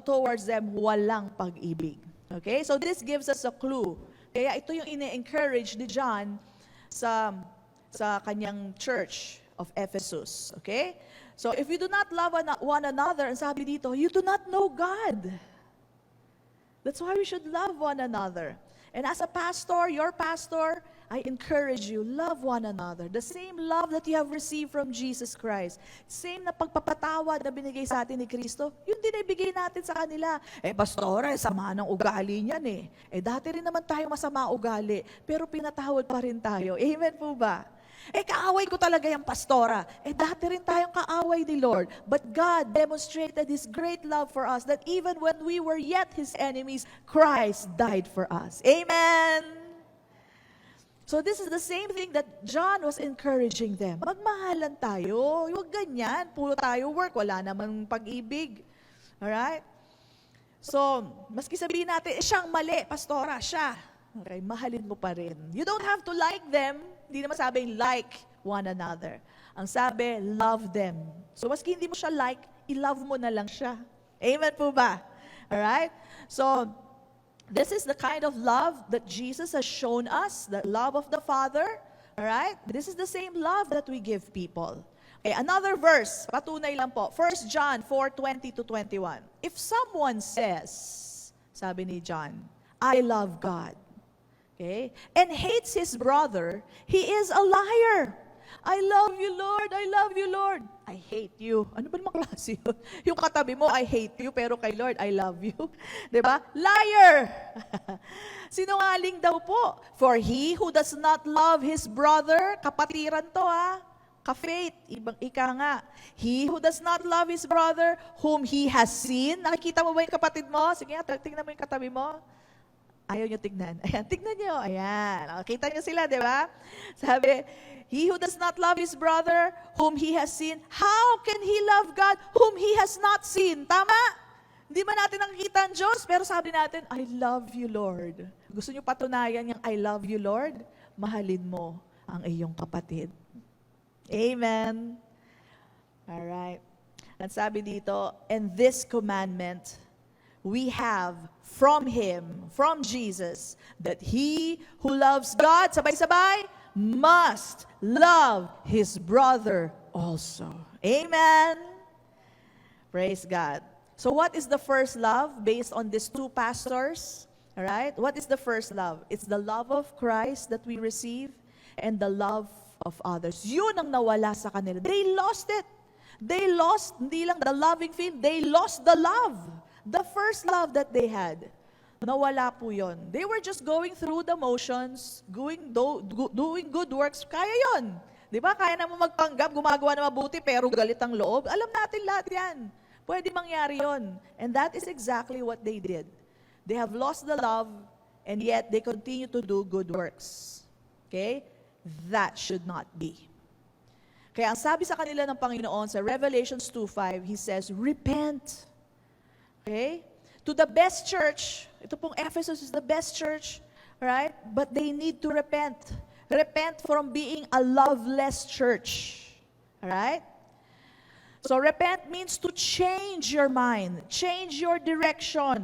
towards them, walang pag-ibig. Okay? So this gives us a clue. Kaya ito yung ine-encourage ni John sa kanyang church of Ephesus. Okay? So if you do not love one another, ang sabi dito, you do not know God. That's why we should love one another. And as a pastor, your pastor, I encourage you, love one another. The same love that you have received from Jesus Christ. Same na pagpapatawad na binigay sa atin ni Kristo, yun din ibigay natin sa kanila. Pastora, sama ng ugali niyan dati rin naman tayo masama ugali, pero pinatawad pa rin tayo. Amen po ba? Kaaway ko talaga yung pastora. Dati rin tayong kaaway ni Lord. But God demonstrated His great love for us that even when we were yet His enemies, Christ died for us. Amen! So this is the same thing that John was encouraging them. Magmahalan tayo. Huwag ganyan. Puro tayo work. Wala namang pag-ibig. Alright? So, maski sabihin natin, siyang mali, pastora, siya. Okay, mahalin mo pa rin. You don't have to like them. Hindi naman sabing like one another. Ang sabi, love them. So, maski hindi mo siya like, i-love mo na lang siya. Amen po ba? Alright? So, this is the kind of love that Jesus has shown us, the love of the Father. Alright? This is the same love that we give people. Okay, another verse, patunay lang po. 1 John 4:20-21. If someone says, sabi ni John, I love God, okay, and hates his brother, he is a liar. I love you, Lord. I love you, Lord. I hate you. Ano ba namang klase yun? Yung katabi mo, I hate you, pero kay Lord, I love you. Diba? Liar! Sinungaling daw po. For he who does not love his brother, kapatiran to ka-faith, ika nga. He who does not love his brother, whom he has seen. Nakikita mo ba yung kapatid mo? Sige nga, tingnan mo yung katabi mo. Ayaw nyo tignan. Ayan, tignan nyo. Ayan. Kita nyo sila, di ba? Sabi, he who does not love his brother, whom he has seen, how can he love God, whom he has not seen? Tama? Hindi man natin nakikita ang Diyos, pero sabi natin, I love you, Lord. Gusto nyo patunayan yung I love you, Lord? Mahalin mo ang iyong kapatid. Amen. Alright. At sabi dito, and this commandment we have from Him, from Jesus, that he who loves God, sabay-sabay, must love his brother also. Amen. Praise God. So what is the first love based on these two pastors? All right? What is the first love? It's the love of Christ that we receive and the love of others. Yun ang nawala sa kanila. They lost it. They lost, hindi lang the loving feeling, they lost the love. The first love that they had. Nawala po yun. They were just going through the motions, doing good works. Kaya yun. Di ba? Kaya naman magpanggap, gumagawa na mabuti, pero galit ang loob. Alam natin lahat yan. Pwede mangyari yun. And that is exactly what they did. They have lost the love, and yet they continue to do good works. Okay? That should not be. Kaya ang sabi sa kanila ng Panginoon sa Revelations 2:5, He says, repent. Okay? To the best church, ito pong Ephesus is the best church, right? But they need to repent. Repent from being a loveless church. Alright? So repent means to change your mind, change your direction.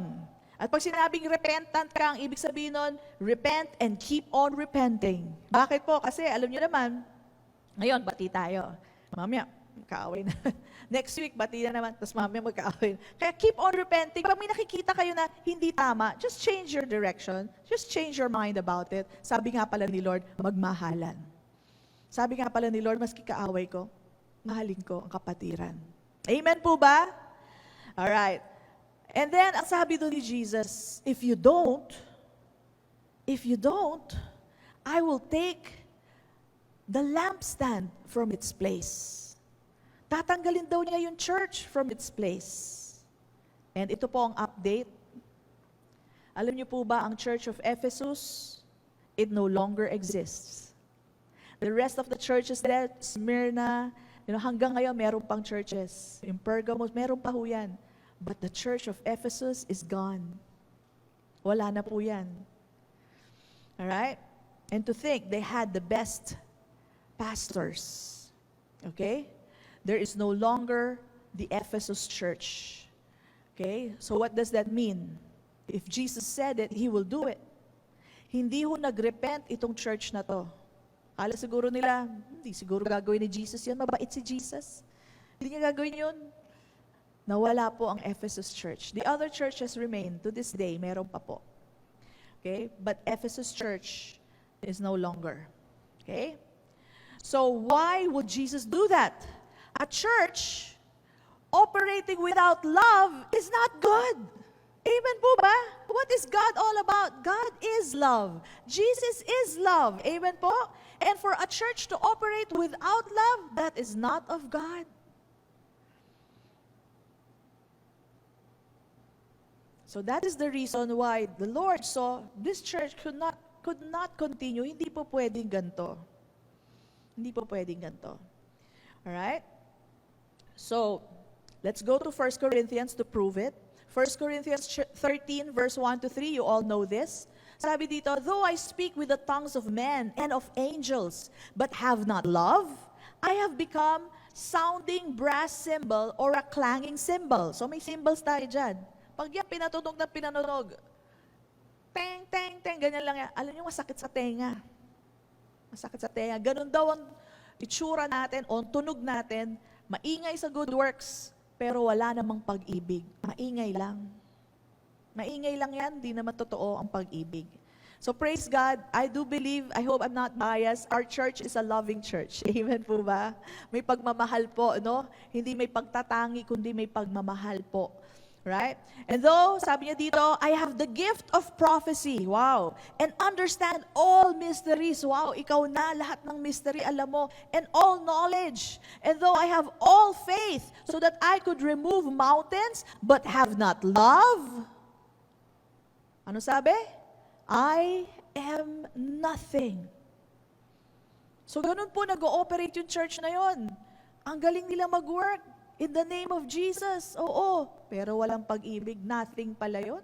At pag sinabing repentant ka, ang ibig sabihin nun, repent and keep on repenting. Bakit po? Kasi alam niyo naman, ngayon, bati tayo. Mamaya, kaaway na. Next week, bati na naman, tapos mamaya magkaaway. Kaya keep on repenting. Pag may nakikita kayo na hindi tama, just change your direction. Just change your mind about it. Sabi nga pala ni Lord, magmahalan. Sabi nga pala ni Lord, maski kaaway ko, mahalin ko ang kapatiran. Amen po ba? Alright. And then, ang sabi doon ni Jesus, if you don't, I will take the lampstand from its place. Tatanggalin daw niya yung church from its place. And ito po ang update. Alam niyo po ba, ang Church of Ephesus, it no longer exists. The rest of the churches there, Smyrna, hanggang ngayon meron pang churches. In Pergamos, meron pa ho yan. But the Church of Ephesus is gone. Wala na po yan. Alright? And to think, they had the best pastors. Okay? There is no longer the Ephesus church. Okay? So what does that mean? If Jesus said it, He will do it. Hindi ho nagrepent itong church na to. Kala siguro nila, hindi siguro gagawin ni Jesus yan. Mabait si Jesus. Hindi niya gagawin yun. Nawala po ang Ephesus church. The other churches remain. To this day, meron pa po. Okay? But Ephesus church is no longer. Okay? So why would Jesus do that? A church operating without love is not good. Amen po ba? What is God all about? God is love. Jesus is love. Amen po? And for a church to operate without love, that is not of God. So that is the reason why the Lord saw this church could not continue. Hindi po pwedeng ganito. Hindi po pwedeng ganito. Alright? So, let's go to 1 Corinthians to prove it. 1 Corinthians 13, verse 1 to 3, you all know this. Sabi dito, though I speak with the tongues of men and of angels, but have not love, I have become sounding brass cymbal or a clanging cymbal. So may cymbals tayo dyan. Pag yan pinatunog na pinanonog, teng, teng, teng, ganyan lang yan. Alam niyo, masakit sa tenga. Masakit sa tenga. Ganun daw ang itsura natin o tunog natin, maingay sa good works, pero wala namang pag-ibig. Maingay lang. Maingay lang yan, di naman totoo ang pag-ibig. So praise God, I do believe, I hope I'm not biased, our church is a loving church. Amen po ba? May pagmamahal po, no? Hindi may pagtatangi, kundi may pagmamahal po. Right? And though, sabi niya dito, I have the gift of prophecy. Wow. And understand all mysteries. Wow, ikaw na, lahat ng mystery alam mo. And all knowledge. And though I have all faith, so that I could remove mountains, but have not love. Ano sabi? I am nothing. So ganun po nag-ooperate yung church na yon. Ang galing nila mag-work. In the name of Jesus, oo. Pero walang pag-ibig, nothing pala yun.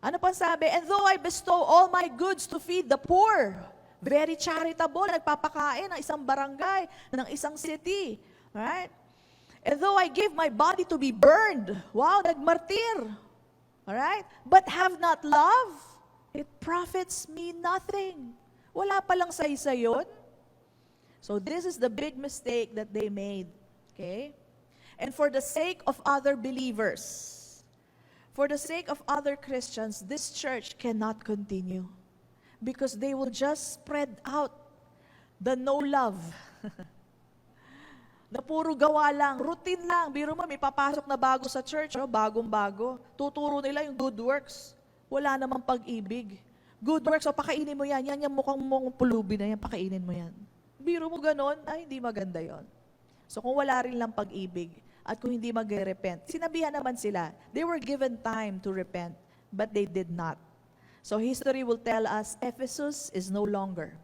Ano pa sabi? And though I bestow all my goods to feed the poor, very charitable, nagpapakain ng isang barangay, ng isang city. Right? And though I give my body to be burned, wow, nagmartir. Alright? But have not love, it profits me nothing. Wala palang saysa yun. So this is the big mistake that they made. Okay? And for the sake of other believers, for the sake of other Christians, this church cannot continue because they will just spread out the no love. Na puro gawa lang, routine lang. Biro mo, may papasok na bago sa church, bagong-bago. Tuturo nila yung good works. Wala namang pag-ibig. Good works, pakainin mo yan. Yan yung mukhang pulubi na yan, pakainin mo yan. Biro mo ganon, ay hindi maganda yon. So kung wala rin lang pag-ibig, at kung hindi mag-repent, sinabihan naman sila, they were given time to repent, but they did not. So history will tell us, Ephesus is no longer.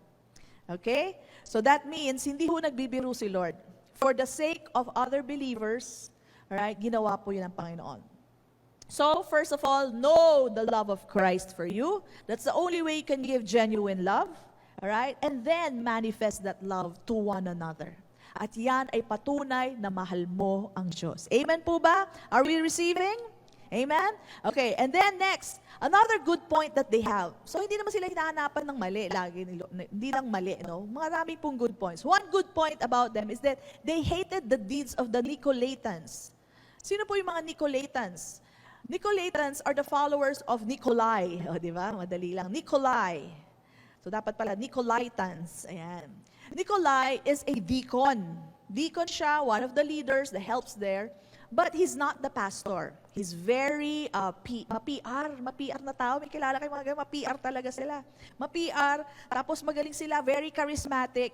Okay? So that means, hindi ho nagbibiro si Lord. For the sake of other believers, alright, ginawa po yun ng Panginoon. So, first of all, know the love of Christ for you. That's the only way you can give genuine love. Alright? And then, manifest that love to one another. At yan ay patunay na mahal mo ang Diyos. Amen po ba? Are we receiving? Amen? Okay, and then next, another good point that they have. So, hindi naman sila hinahanapan ng mali. Hindi lang mali, no? Maraming pong good points. One good point about them is that they hated the deeds of the Nicolaitans. Sino po yung mga Nicolaitans? Nicolaitans are the followers of Nikolai. O, di ba? Madali lang. Nikolai. So, dapat pala, Nicolaitans. Ayan. Nikolai is a deacon. Deacon siya, one of the leaders, the helps there, but he's not the pastor. He's very ma-PR na tao. May kilala kayo mga ganyan, ma-PR talaga sila. Ma-PR, tapos magaling sila, very charismatic.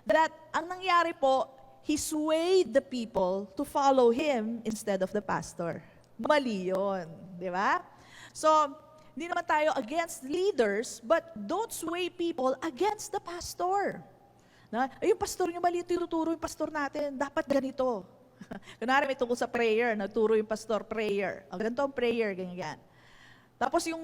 That ang nangyari po, he swayed the people to follow him instead of the pastor. Mali yun, di ba? So, hindi naman tayo against leaders, but don't sway people against the pastor. Na, yung pastor nyo mali, tinuturo yung pastor natin, dapat ganito. Kunwari may tungkol sa prayer, nagturo yung pastor prayer. Ang ganito ang prayer, ganyan. Tapos yung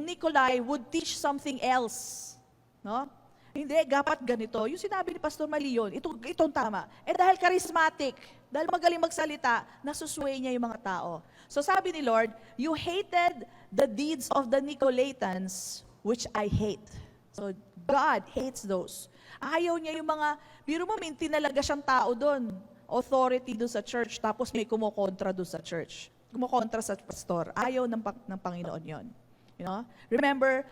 Nicolai would teach something else. No? Hindi, dapat ganito. Yung sinabi ni Pastor mali yun, itong tama. Dahil charismatic, dahil magaling magsalita, nasusway niya yung mga tao. So sabi ni Lord, you hated the deeds of the Nicolaitans, which I hate. So God hates those. Ayaw niya yung mga, biro mo, may tinalaga siyang tao doon. Authority doon sa church, tapos may kumukontra doon sa church. Kumukontra sa pastor. Ayaw ng Panginoon yon. You know? Remember,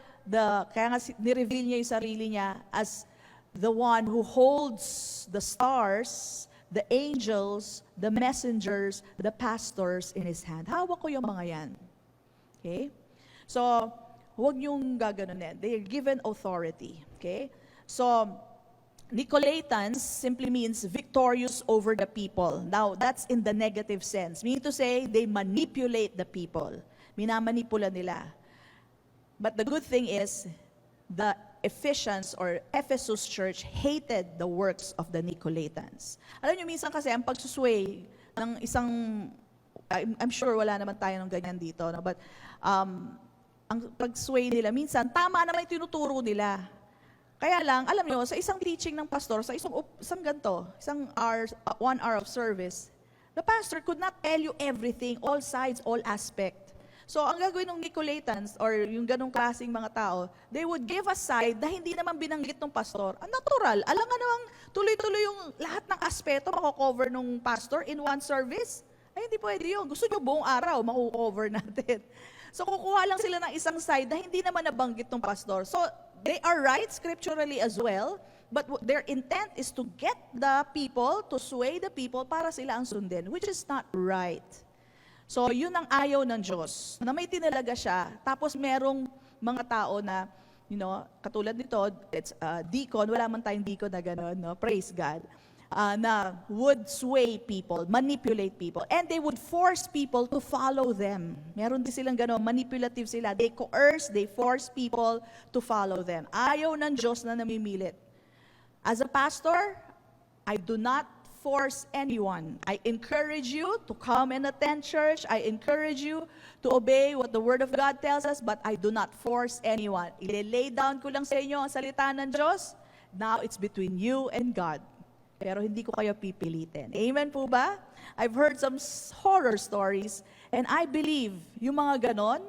kaya nga nireveal niya yung sarili niya as the one who holds the stars, the angels, the messengers, the pastors in His hand. Hawak ko yung mga yan. Okay? So, huwag niyong gaganunin. They are given authority. Okay? So, Nicolaitans simply means victorious over the people. Now, that's in the negative sense. Meaning to say, they manipulate the people. Minamanipula nila. But the good thing is, the Ephesians or Ephesus church hated the works of the Nicolaitans. Alam niyo, minsan kasi ang pagsusway ng isang, I'm sure wala naman tayo ng ganyan dito, no? But ang pag-sway nila, minsan, tama naman yung tinuturo nila. Kaya lang, alam nyo, sa isang teaching ng pastor, sa isang 1 hour of service, the pastor could not tell you everything, all sides, all aspect. So, ang gagawin ng Nicolaitans, or yung ganong klaseng mga tao, they would give a side na hindi naman binanggit ng pastor. Ang natural, alam nga namang tuloy-tuloy yung lahat ng aspeto mako-cover ng pastor in one service. Ay, hindi pwede yun. Gusto nyo buong araw, mako-cover natin. So, kukuha lang sila ng isang side na hindi naman nabanggit ng pastor. So, they are right scripturally as well, but their intent is to get the people, to sway the people para sila ang sundin, which is not right. So, yun ang ayaw ng Diyos, na may tinalaga siya, tapos merong mga tao na, you know, katulad nito, it's deacon, wala man tayong deacon na gano'n, no? Praise God, na would sway people, manipulate people, and they would force people to follow them. Meron din silang gano'n, manipulative sila. They coerce, they force people to follow them. Ayaw ng Diyos na namimilit. As a pastor, I do not force anyone. I encourage you to come and attend church. I encourage you to obey what the Word of God tells us, but I do not force anyone. Ililay down ko lang sa inyo ang salita ng Diyos. Now it's between you and God. Pero hindi ko kayo pipilitin. Amen po ba? I've heard some horror stories, and I believe yung mga ganon,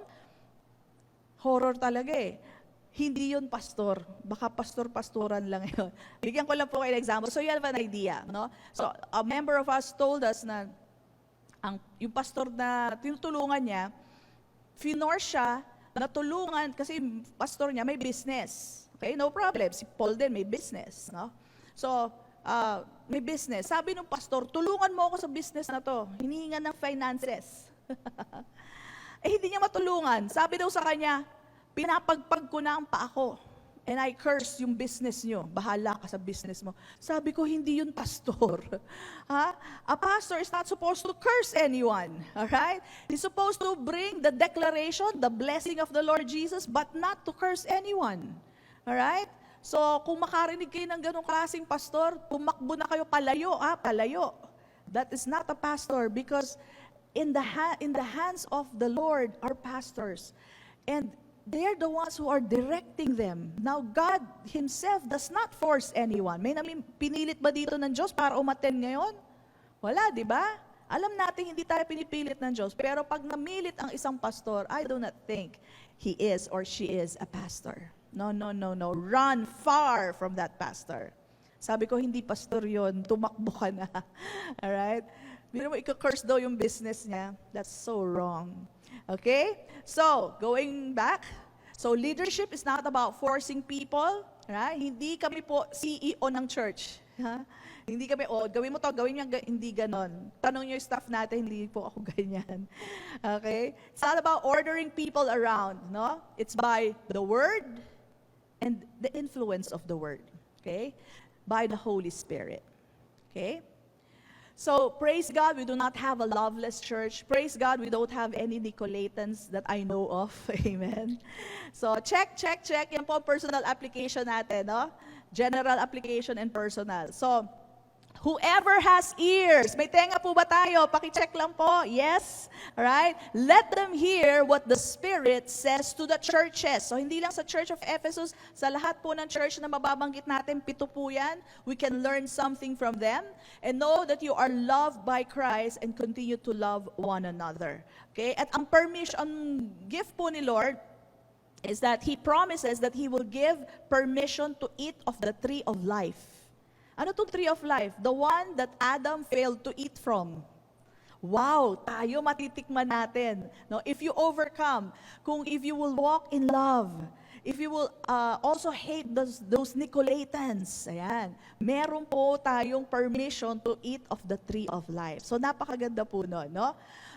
horror talaga eh. Hindi yun pastor. Baka pastor-pastoran lang yun. Bigyan ko lang po kayo ng example. So you have an idea, no? So a member of us told us na yung pastor na tinutulungan niya, finor siya na tulungan kasi pastor niya may business. Okay, no problem. Si Paul din may business, no? So, may business. Sabi ng pastor, tulungan mo ako sa business na to. Hinihingan ng finances. Hindi niya matulungan. Sabi daw sa kanya, pinapagpag ko na ang paa ko. And I curse yung business nyo. Bahala ka sa business mo. Sabi ko, hindi yun pastor. Ha? A pastor is not supposed to curse anyone. Alright? He's supposed to bring the declaration, the blessing of the Lord Jesus, but not to curse anyone. Alright? So, kung makarinig kayo ng ganong klaseng pastor, pumakbo na kayo palayo, palayo. That is not a pastor because in the hands of the Lord are pastors. And they're the ones who are directing them. Now, God Himself does not force anyone. May pinilit ba dito ng Diyos para umattend ngayon? Wala, di ba? Alam natin hindi tayo pinipilit ng Diyos. Pero pag namilit ang isang pastor, I do not think he is or she is a pastor. No, no, no, no. Run far from that pastor. Sabi ko, hindi pastor yon, tumakbo ka na. Alright? Bino mo, ika-curse daw yung business niya. That's so wrong. Okay? So, going back. So, leadership is not about forcing people. Right? Hindi kami po CEO ng church. Ha? Hindi kami, gawin mo to, gawin niya, hindi ganon. Tanong niyo yung staff natin, hindi po ako ganyan. Okay? It's not about ordering people around, no? It's by the Word and the influence of the Word. Okay? By the Holy Spirit. Okay? So, praise God, we do not have a loveless church. Praise God, we don't have any Nicolaitans that I know of. Amen. So, check. Yan po personal application natin, no? General application and personal. So, whoever has ears, may tenga po ba tayo? Pakicheck lang po. Yes? Alright? Let them hear what the Spirit says to the churches. So, hindi lang sa Church of Ephesus, sa lahat po ng church na mababanggit natin, 7 po yan. We can learn something from them. And know that you are loved by Christ and continue to love one another. Okay? At ang permission, gift po ni Lord, is that He promises that He will give permission to eat of the tree of life. Ano itong tree of life? The one that Adam failed to eat from. Wow, tayo matitikman natin. No? If you overcome, if you will walk in love, if you will also hate those Nicolaitans, ayan, meron po tayong permission to eat of the tree of life. So napakaganda po nun, no?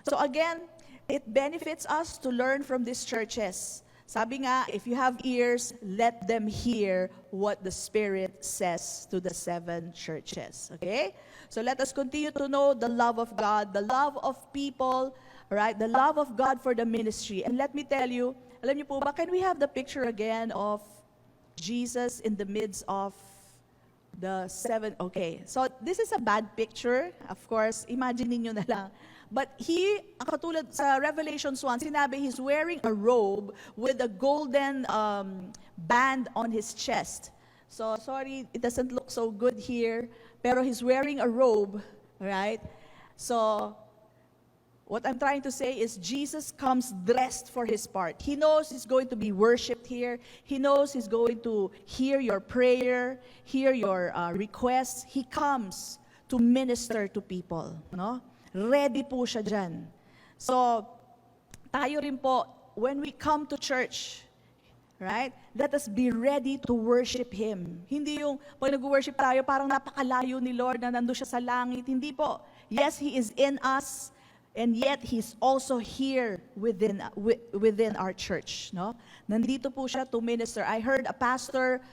So again, it benefits us to learn from these churches. Sabi nga, if you have ears, let them hear what the Spirit says to the 7 churches. Okay? So let us continue to know the love of God, the love of people, right? The love of God for the ministry. And let me tell you, alam niyo po ba, can we have the picture again of Jesus in the midst of the 7? Okay, so this is a bad picture. Of course, imagine niyo na lang. But katulad sa Revelations 1, sinabi he's wearing a robe with a golden band on his chest. So, sorry, it doesn't look so good here, pero he's wearing a robe, right? So, what I'm trying to say is Jesus comes dressed for his part. He knows he's going to be worshipped here. He knows he's going to hear your prayer, hear your requests. He comes to minister to people, no? Ready po siya dyan. So, tayo rin po, when we come to church, right, let us be ready to worship Him. Hindi yung, pag nag-worship tayo, parang napakalayo ni Lord na nandun siya sa langit. Hindi po. Yes, He is in us, and yet He's also here within our church. No? Nandito po siya to minister. I heard a pastor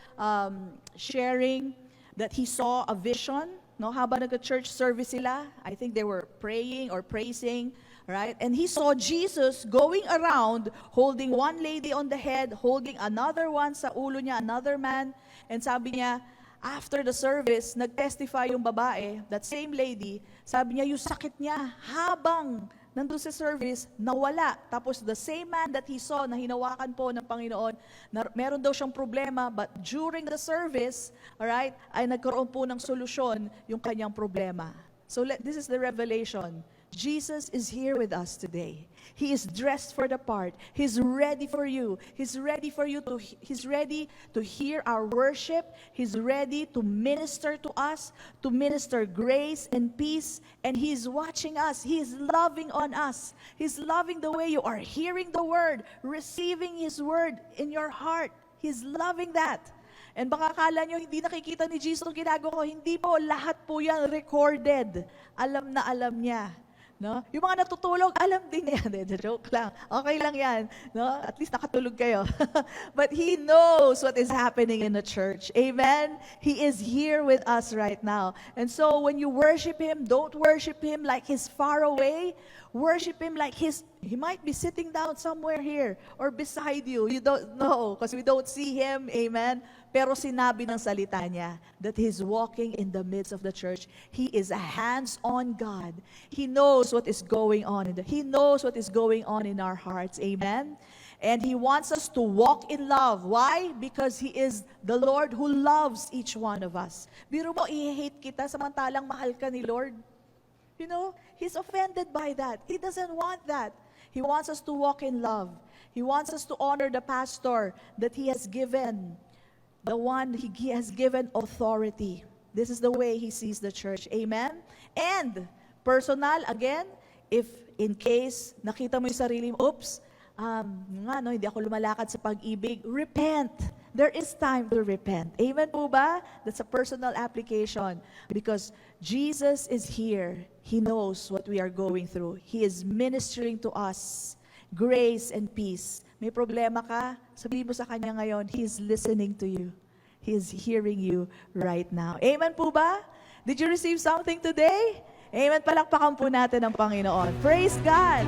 sharing that he saw a vision. No, habang nag-church service sila, I think they were praying or praising, right? And he saw Jesus going around, holding one lady on the head, holding another one sa ulo niya, another man. And sabi niya, after the service, nag-testify yung babae, that same lady, sabi niya, yung sakit niya, habang nandun sa service, nawala. Tapos the same man that he saw, na hinawakan po ng Panginoon, na meron daw siyang problema, but during the service, alright, ay nagkaroon po ng solusyon yung kanyang problema. So this is the revelation. Jesus is here with us today. He is dressed for the part. He's ready for you. He's ready to hear our worship. He's ready to minister to us, to minister grace and peace. And He's watching us. He's loving on us. He's loving the way you are hearing the word, receiving His word in your heart. He's loving that. And baka akala nyo, hindi nakikita ni Jesus ang ginagawa ko. Hindi po, lahat po yan recorded. Alam na alam niya. No? Yung mga natutulog, alam din yan. Joke lang. Okay lang yan. No? At least nakatulog kayo. But He knows what is happening in the church. Amen? He is here with us right now. And so when you worship Him, don't worship Him like He's far away. Worship Him like He might be sitting down somewhere here or beside you. You don't know because we don't see Him. Amen? Pero sinabi ng salita niya that He's walking in the midst of the church. He is a hands-on God. He knows what is going on. He knows what is going on in our hearts. Amen? And He wants us to walk in love. Why? Because He is the Lord who loves each one of us. Biro mo, i-hate kita samantalang mahal ka ni Lord. You know, He's offended by that. He doesn't want that. He wants us to walk in love. He wants us to honor the pastor that He has given. The one He has given authority. This is the way He sees the church. Amen? And, personal, again, if in case nakita mo yung sarili mo, oops, hindi ako lumalakad sa pag-ibig, repent. there is time to repent. Amen po ba? That's a personal application because Jesus is here. He knows what we are going through. He is ministering to us grace and peace. May problema ka? Sabihin mo sa Kanya ngayon, He is listening to you. He is hearing you right now. Amen po ba? Did you receive something today? Amen. Palakpakan po natin ang Panginoon. Praise God!